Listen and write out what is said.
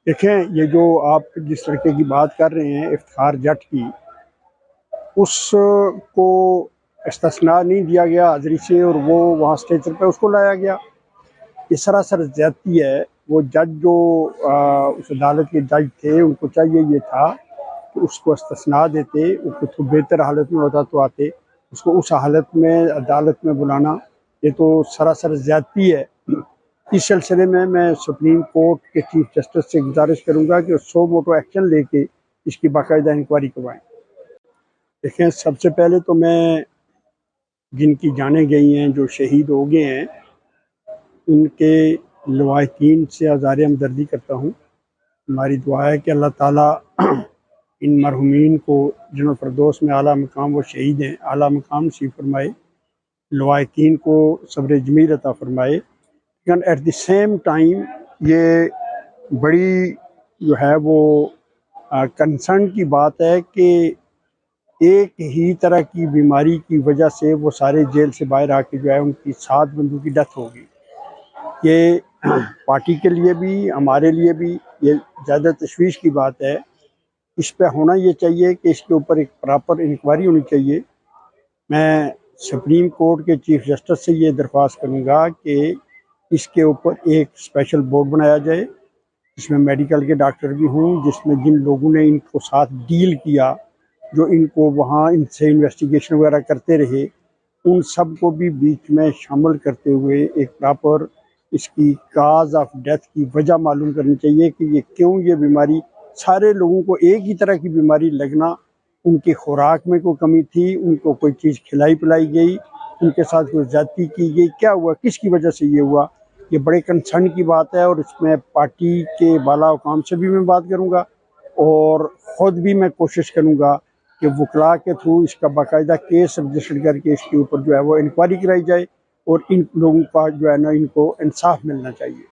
देखें, ये जो आप जिस लड़के की बात कर रहे हैं इफ्तिखार जट की, उसको इस्तिस्ना नहीं दिया गया हाज़िरी से और वो वहाँ स्टेज पे उसको लाया गया। ये सरासर ज़्यादती है। वो जज जो उस अदालत के जज थे, उनको चाहिए ये था कि उसको इस्तिस्ना देते, वो कुछ बेहतर हालत में होता तो आते, उसको उस हालत में अदालत में बुलाना ये तो सरासर ज़्यादती है। इस सिलसिले में मैं सुप्रीम कोर्ट के चीफ जस्टिस से गुजारिश करूँगा कि सो मोटो एक्शन लेके इसकी बाकायदा इंक्वायरी करवाएं। देखें, सबसे पहले तो मैं जिनकी जानें गई हैं, जो शहीद हो गए हैं, उनके लवाहिकीन से आज़ार हमदर्दी करता हूँ। हमारी दुआ है कि अल्लाह ताला इन मरहूमीन को जन्नत फिरदौस में आला मकाम, वो शहीद हैं, आला मकाम नसीब फरमाए, लवाहिकीन को सब्र जमील अता फरमाए। लेकिन एट द सेम टाइम ये बड़ी जो है वो कंसर्न की बात है कि एक ही तरह की बीमारी की वजह से वो सारे जेल से बाहर आके जो है उनकी 7 बंदों की डेथ होगी। ये पार्टी के लिए भी, हमारे लिए भी ये ज़्यादा तशवीश की बात है। इस पे होना ये चाहिए कि इसके ऊपर एक प्रॉपर इंक्वायरी होनी चाहिए। मैं सुप्रीम कोर्ट के चीफ जस्टिस से ये दरख्वास्त करूँगा कि इसके ऊपर एक स्पेशल बोर्ड बनाया जाए, जिसमें मेडिकल के डॉक्टर भी हों, जिसमें जिन लोगों ने इनको साथ डील किया, जो इनको वहाँ इनसे इन्वेस्टिगेशन वगैरह करते रहे, उन सब को भी बीच में शामिल करते हुए एक प्रॉपर इसकी काज ऑफ डेथ की वजह मालूम करनी चाहिए कि ये क्यों ये बीमारी, सारे लोगों को एक ही तरह की बीमारी लगना, उनकी खुराक में कोई कमी थी, उनको कोई चीज़ खिलाई पिलाई गई, उनके साथ कोई ज़्यादती की गई, क्या हुआ, किसकी वजह से ये हुआ, ये बड़े कंसर्न की बात है। और इसमें पार्टी के बाला हुकाम से भी मैं बात करूँगा और ख़ुद भी मैं कोशिश करूँगा कि वकला के थ्रू इसका बाकायदा केस रजिस्टर करके इसके ऊपर जो है वो इंक्वायरी कराई जाए और इन लोगों का जो है ना, इनको इंसाफ मिलना चाहिए।